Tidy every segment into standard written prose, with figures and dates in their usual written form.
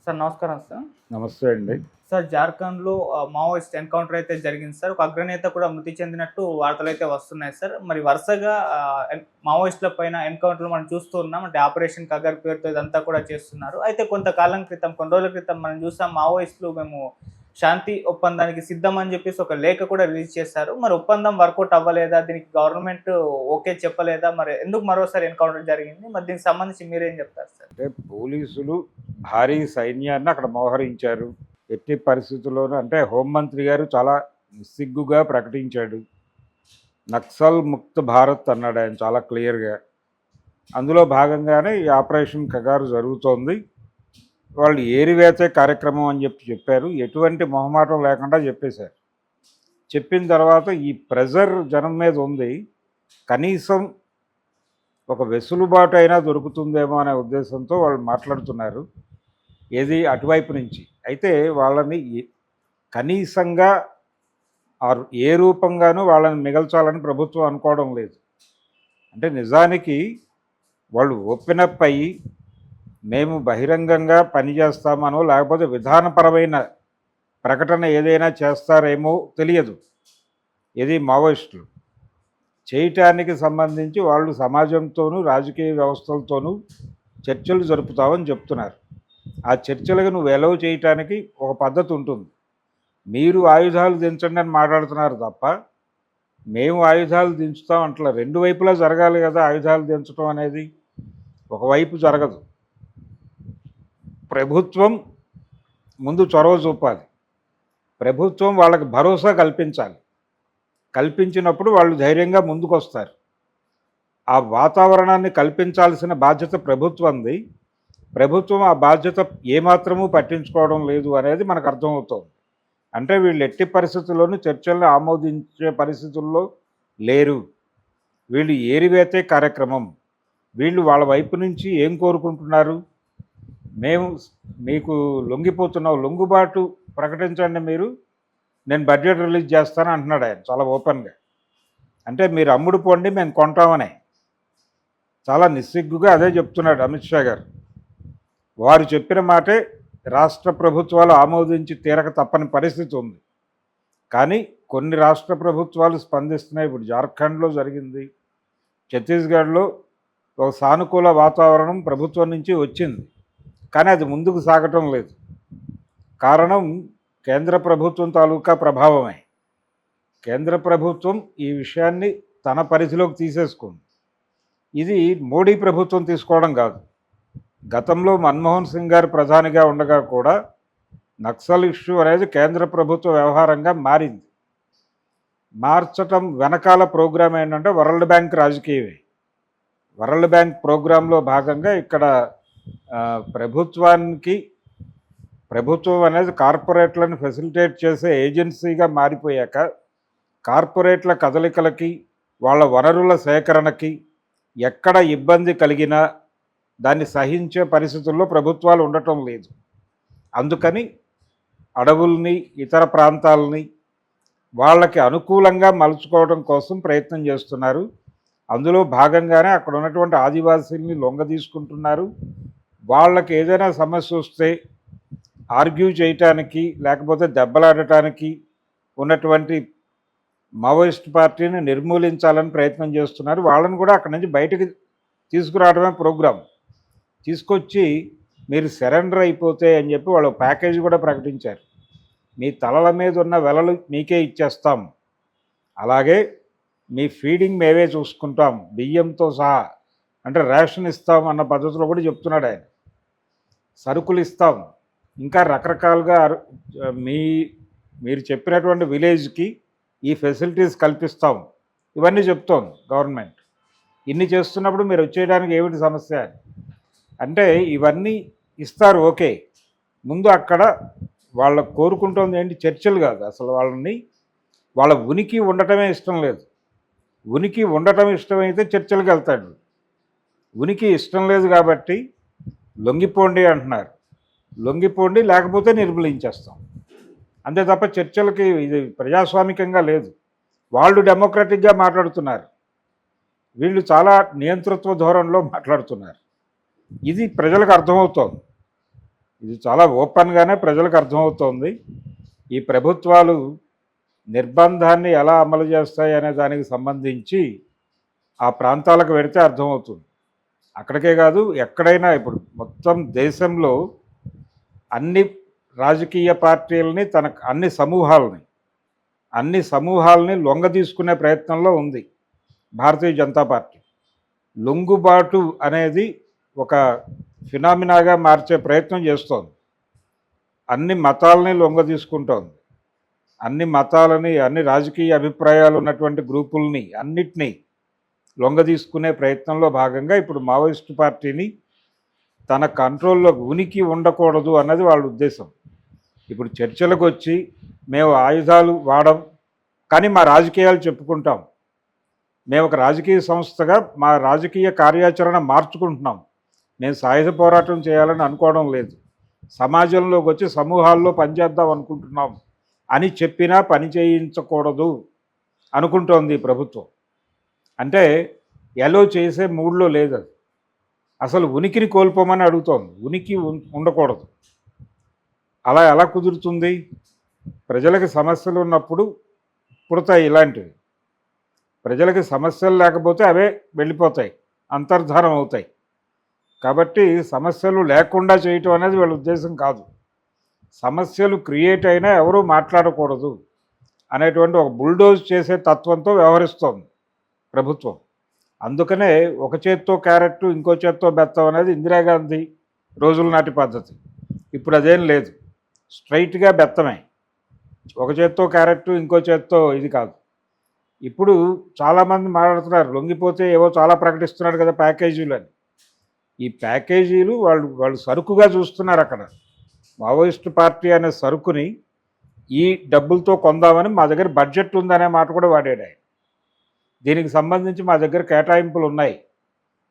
Sir నమస్కారం sir. నమస్తే అండి. సార్ జార్ఖండ్‌లో మావోయిస్ట్ ఎన్‌కౌంటర్ అయితే జరిగింది సార్. ఒక అగ్రనేత కూడా మృతి చెందినట్టు వార్తలైతే వస్తున్నాయి సార్. మరి వరుసగా మావోయిస్టుల పైన ఎన్‌కౌంటర్‌లు మనం చూస్తూ ఉన్నాం. అంటే ఆపరేషన్ కగర్ పేరుతో ఇదంతా కూడా చేస్తున్నారు. అయితే కొంతకాలం క్రితం, కొన్ని రోజుల క్రితం మనం చూసాం మావోయిస్టులు మేము శాంతి ఒప్పందానికి సిద్ధం అని చెప్పేసి ఒక లేఖ కూడా రిలీజ్ చేశారు. మరి ఒప్పందం వర్కౌట్ అవ్వలేదా? దీనికి గవర్నమెంట్ ఓకే చెప్పలేదా? మరి ఎందుకు మరోసారి ఎన్‌కౌంటర్ జరిగింది? మరి దీనికి సంబంధించి మీరేం చెప్తారు సార్? అంటే పోలీసులు భారీ సైన్యాన్ని అక్కడ మోహరించారు. ఎట్టి పరిస్థితుల్లోనూ అంటే హోంమంత్రి గారు చాలా నిస్సిగ్గుగా ప్రకటించాడు. నక్సల్ ముక్త్ భారత్ అన్నాడు ఆయన చాలా క్లియర్‌గా. అందులో భాగంగానే ఈ ఆపరేషన్ కగారు జరుగుతోంది. వాళ్ళు ఏరివేతే కార్యక్రమం అని చెప్పారు. ఎటువంటి మొహమాటం లేకుండా చెప్పేశారు. చెప్పిన తర్వాత ఈ ప్రెజర్ జనం మీద ఉంది. కనీసం ఒక వెసులుబాటు అయినా దొరుకుతుందేమో అనే ఉద్దేశంతో వాళ్ళు మాట్లాడుతున్నారు. ఏది అటువైపు నుంచి. అయితే వాళ్ళని కనీసంగా ఏ రూపంగానూ వాళ్ళని మిగల్చాలని ప్రభుత్వం అనుకోవడం లేదు. అంటే నిజానికి వాళ్ళు ఓపెన్ అప్ అయ్యి మేము బహిరంగంగా పనిచేస్తామనో లేకపోతే విధానపరమైన ప్రకటన ఏదైనా చేస్తారేమో తెలియదు. ఇది మావోయిస్టులు చేయటానికి సంబంధించి వాళ్ళు సమాజంతోనూ రాజకీయ వ్యవస్థలతోనూ చర్చలు జరుపుతామని చెప్తున్నారు. ఆ చర్చలకు నువ్వు ఎలవ్ చేయటానికి ఒక పద్ధతి ఉంటుంది. మీరు ఆయుధాలు దించండి అని మాట్లాడుతున్నారు తప్ప మేము ఆయుధాలు దించుతాం అట్లా రెండు వైపులా జరగాలి కదా. ఆయుధాలు దించడం అనేది ఒకవైపు జరగదు. ప్రభుత్వం ముందు చొరవ చూపాలి. ప్రభుత్వం వాళ్ళకి భరోసా కల్పించాలి. కల్పించినప్పుడు వాళ్ళు ధైర్యంగా ముందుకు వస్తారు. ఆ వాతావరణాన్ని కల్పించాల్సిన బాధ్యత ప్రభుత్వంది. ప్రభుత్వం ఆ బాధ్యత ఏమాత్రమూ పట్టించుకోవడం లేదు అనేది మనకు అర్థమవుతుంది. అంటే వీళ్ళు ఎట్టి పరిస్థితుల్లోనూ చర్చలను ఆమోదించే పరిస్థితుల్లో లేరు. వీళ్ళు ఏరివేతే కార్యక్రమం. వీళ్ళు వాళ్ళ వైపు నుంచి ఏం కోరుకుంటున్నారు? మేము మీకు లొంగిపోతున్నాం, లొంగుబాటు ప్రకటించండి మీరు, నేను బడ్జెట్ రిలీజ్ చేస్తాను అంటున్నాడు ఆయన చాలా ఓపెన్గా. అంటే మీరు అమ్ముడు పోండి మేము కొంటామని చాలా నిస్సిగ్గుగా అదే చెప్తున్నాడు అమిత్ షా గారు. వారు చెప్పిన మాటే రాష్ట్ర ప్రభుత్వాలు ఆమోదించి తీరక తప్పని పరిస్థితి ఉంది. కానీ కొన్ని రాష్ట్ర ప్రభుత్వాలు స్పందిస్తున్నాయి. ఇప్పుడు జార్ఖండ్లో జరిగింది, ఛత్తీస్గఢ్లో ఒక సానుకూల వాతావరణం ప్రభుత్వం నుంచి వచ్చింది. కానీ అది ముందుకు సాగటం లేదు. కారణం కేంద్ర ప్రభుత్వం తాలూకా ప్రభావమే. కేంద్ర ప్రభుత్వం ఈ విషయాన్ని తన పరిధిలోకి తీసేసుకుంది. ఇది మోడీ ప్రభుత్వం తీసుకోవడం కాదు. గతంలో మన్మోహన్ సింగ్ గారు ప్రధానిగా ఉండగా కూడా నక్సల్ ఇష్యూ అనేది కేంద్ర ప్రభుత్వ వ్యవహారంగా మారింది. మార్చటం వెనకాల ప్రోగ్రాం ఏంటంటే వరల్డ్ బ్యాంక్ రాజకీయమే. వరల్డ్ బ్యాంక్ ప్రోగ్రాంలో భాగంగా ఇక్కడ ప్రభుత్వం అనేది కార్పొరేట్లను ఫెసిలిటేట్ చేసే ఏజెన్సీగా మారిపోయాక కార్పొరేట్ల కదలికలకి వాళ్ళ వనరుల సేకరణకి ఎక్కడ ఇబ్బంది కలిగినా దాన్ని సహించే పరిస్థితుల్లో ప్రభుత్వాలు ఉండటం లేదు. అందుకని అడవుల్ని ఇతర ప్రాంతాలని వాళ్ళకి అనుకూలంగా మలుచుకోవడం కోసం ప్రయత్నం చేస్తున్నారు. అందులో భాగంగానే అక్కడ ఉన్నటువంటి ఆదివాసీల్ని లొంగ తీసుకుంటున్నారు. వాళ్ళకి ఏదైనా సమస్య వస్తే ఆర్గ్యూ చేయటానికి లేకపోతే దెబ్బలాడటానికి ఉన్నటువంటి మావోయిస్ట్ పార్టీని నిర్మూలించాలని ప్రయత్నం చేస్తున్నారు. వాళ్ళని కూడా అక్కడి నుంచి బయటకు తీసుకురావడమే ప్రోగ్రాం. తీసుకొచ్చి మీరు సరెండర్ అయిపోతే అని చెప్పి వాళ్ళు ప్యాకేజీ కూడా ప్రకటించారు. మీ తలల మీద ఉన్న వెలలు మీకే ఇచ్చేస్తాం, అలాగే మీ ఫీడింగ్ మేమే చూసుకుంటాం బియ్యంతో సహా, అంటే రేషన్ ఇస్తాం అన్న పద్ధతిలో కూడా చెప్తున్నాడు ఆయన. సరుకులు ఇస్తాం, ఇంకా రకరకాలుగా మీరు చెప్పినటువంటి విలేజ్కి ఈ ఫెసిలిటీస్ కల్పిస్తాం, ఇవన్నీ చెప్తోంది గవర్నమెంట్. ఇన్ని చేస్తున్నప్పుడు మీరు వచ్చేయడానికి ఏమిటి సమస్య అంటే ఇవన్నీ ఇస్తారు ఓకే. ముందు అక్కడ వాళ్ళ కోరుకుంటుంది ఏంటి? చర్చలు కాదు అసలు. వాళ్ళ ఉనికి ఉండటమే ఇష్టం లేదు. ఉనికి ఉండటం ఇష్టమైతే చర్చలకు వెళ్తాడు. ఉనికి ఇష్టం లేదు కాబట్టి లొంగిపోండి అంటున్నారు. లొంగిపోండి లేకపోతే నిర్మూలించేస్తాం అంతే తప్ప చర్చలకి ఇది ప్రజాస్వామికంగా లేదు. వాళ్ళు డెమోక్రటిక్గా మాట్లాడుతున్నారు, వీళ్ళు చాలా నియంతృత్వ ధోరణిలో మాట్లాడుతున్నారు. ఇది ప్రజలకు అర్థమవుతోంది. ఇది చాలా ఓపెన్గానే ప్రజలకు అర్థమవుతోంది. ఈ ప్రభుత్వాలు నిర్బంధాన్ని ఎలా అమలు చేస్తాయి అనే దానికి సంబంధించి ఆ ప్రాంతాలకు వెడితే అర్థమవుతుంది. అక్కడికే కాదు, ఎక్కడైనా ఇప్పుడు మొత్తం దేశంలో అన్ని రాజకీయ పార్టీలని అన్ని సమూహాలని లొంగదీసుకునే ప్రయత్నంలో ఉంది భారతీయ జనతా పార్టీ. లొంగుబాటు అనేది ఒక ఫినామినాగా మార్చే ప్రయత్నం చేస్తోంది. అన్ని మతాలని లొంగదీసుకుంటోంది. అన్ని మతాలని, అన్ని రాజకీయ అభిప్రాయాలు ఉన్నటువంటి గ్రూపుల్ని అన్నిటినీ లొంగదీసుకునే ప్రయత్నంలో భాగంగా ఇప్పుడు మావోయిస్టు పార్టీని తన కంట్రోల్లో ఉనికి ఉండకూడదు అన్నది వాళ్ళ ఉద్దేశం. ఇప్పుడు చర్చలకు వచ్చి మేము ఆయుధాలు వాడం, కానీ మా రాజకీయాలు చెప్పుకుంటాం, మేము ఒక రాజకీయ సంస్థగా మా రాజకీయ కార్యాచరణ మార్చుకుంటున్నాం, మేము సాయుధ పోరాటం చేయాలని అనుకోవడం లేదు, సమాజంలోకి వచ్చి సమూహాల్లో పనిచేద్దాం అనుకుంటున్నాం అని చెప్పినా పని చేయించకూడదు అనుకుంటోంది ఈ ప్రభుత్వం. అంటే ఎలో చేసే మూడ్లో లేదు. అది అసలు ఉనికిని కోల్పోమని అడుగుతోంది. ఉనికి ఉండకూడదు. అలా ఎలా కుదురుతుంది? ప్రజలకు సమస్యలు ఉన్నప్పుడు పుడతాయి ఇలాంటివి. ప్రజలకి సమస్యలు లేకపోతే అవే వెళ్ళిపోతాయి, అంతర్ధానం అవుతాయి. కాబట్టి సమస్యలు లేకుండా చేయటం అనేది వీళ్ళ ఉద్దేశం కాదు. సమస్యలు క్రియేట్ అయినా ఎవరూ మాట్లాడకూడదు అనేటువంటి ఒక బుల్డోజ్ చేసే తత్వంతో వ్యవహరిస్తోంది ప్రభుత్వం. అందుకనే ఒక చేత్తో క్యారెట్ ఇంకో చేత్తో బెత్తం అనేది ఇందిరాగాంధీ రోజుల నాటి పద్ధతి. ఇప్పుడు అదేం లేదు, స్ట్రైట్గా బెత్తమే. ఒక చేత్తో క్యారెట్ ఇంకో చేత్తో ఇది కాదు. ఇప్పుడు చాలామంది మాట్లాడుతున్నారు, లొంగిపోతే ఏవో చాలా ప్రకటిస్తున్నారు కదా ప్యాకేజీలు అని. ఈ ప్యాకేజీలు వాళ్ళు సరుకుగా చూస్తున్నారు. అక్కడ మావోయిస్టు పార్టీ అనే సరుకుని ఈ డబ్బులతో కొందామని మా దగ్గర బడ్జెట్ ఉందనే మాట కూడా వాడాడు ఆయన. దీనికి సంబంధించి మా దగ్గర కేటాయింపులు ఉన్నాయి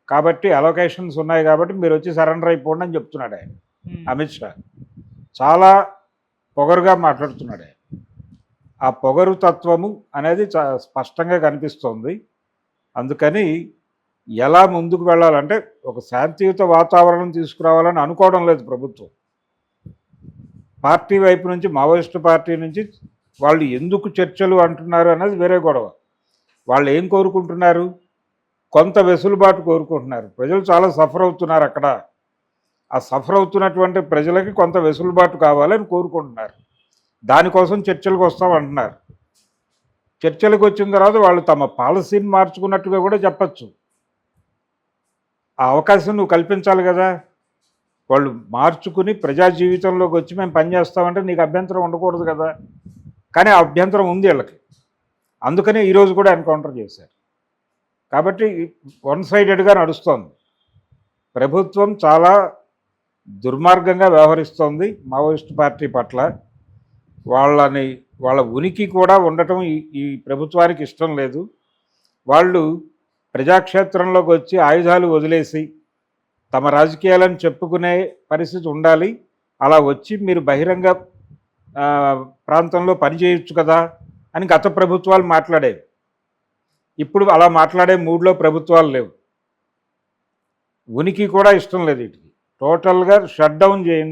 కాబట్టి, అలొకేషన్స్ ఉన్నాయి కాబట్టి మీరు వచ్చి సరెండర్ అయిపోండి అని చెప్తున్నాడు ఆయన. అమిత్ షా చాలా పొగరుగా మాట్లాడుతున్నాడు ఆయన. ఆ పొగరు తత్వము అనేది స్పష్టంగా కనిపిస్తోంది. అందుకని ఎలా ముందుకు వెళ్ళాలంటే ఒక శాంతియుత వాతావరణం తీసుకురావాలని అనుకోవడం లేదు ప్రభుత్వం. పార్టీ వైపు నుంచి, మావోయిస్టు పార్టీ నుంచి వాళ్ళు ఎందుకు చర్చలు అంటున్నారు అనేది వేరే గొడవ. వాళ్ళు ఏం కోరుకుంటున్నారు? కొంత వెసులుబాటు కోరుకుంటున్నారు. ప్రజలు చాలా సఫర్ అవుతున్నారు అక్కడ. ఆ సఫర్ అవుతున్నటువంటి ప్రజలకి కొంత వెసులుబాటు కావాలని కోరుకుంటున్నారు. దానికోసం చర్చలకు వస్తామంటున్నారు. చర్చలకు వచ్చిన తర్వాత వాళ్ళు తమ పాలసీని మార్చుకున్నట్టుగా కూడా చెప్పచ్చు. ఆ అవకాశం నువ్వు కల్పించాలి కదా. వాళ్ళు మార్చుకుని ప్రజా జీవితంలోకి వచ్చి మేము పనిచేస్తామంటే నీకు అభ్యంతరం ఉండకూడదు కదా. కానీ ఆ అభ్యంతరం ఉంది వీళ్ళకి. అందుకనే ఈరోజు కూడా ఎన్కౌంటర్ చేశారు. కాబట్టి వన్ సైడెడ్గా నడుస్తోంది. ప్రభుత్వం చాలా దుర్మార్గంగా వ్యవహరిస్తోంది మావోయిస్టు పార్టీ పట్ల. వాళ్ళ ఉనికి కూడా ఉండటం ఈ ప్రభుత్వానికి ఇష్టం లేదు. వాళ్ళు ప్రజాక్షేత్రంలోకి వచ్చి ఆయుధాలు వదిలేసి తమ రాజకీయాలను చెప్పుకునే పరిస్థితి ఉండాలి. అలా వచ్చి మీరు బహిరంగ ప్రాంతంలో పనిచేయచ్చు కదా అని గత ప్రభుత్వాలు మాట్లాడేవి. ఇప్పుడు అలా మాట్లాడే మూడ్లో ప్రభుత్వాలు లేవు. ఉనికి కూడా ఇష్టం లేదు. వీటికి టోటల్గా షట్ డౌన్ చేయండి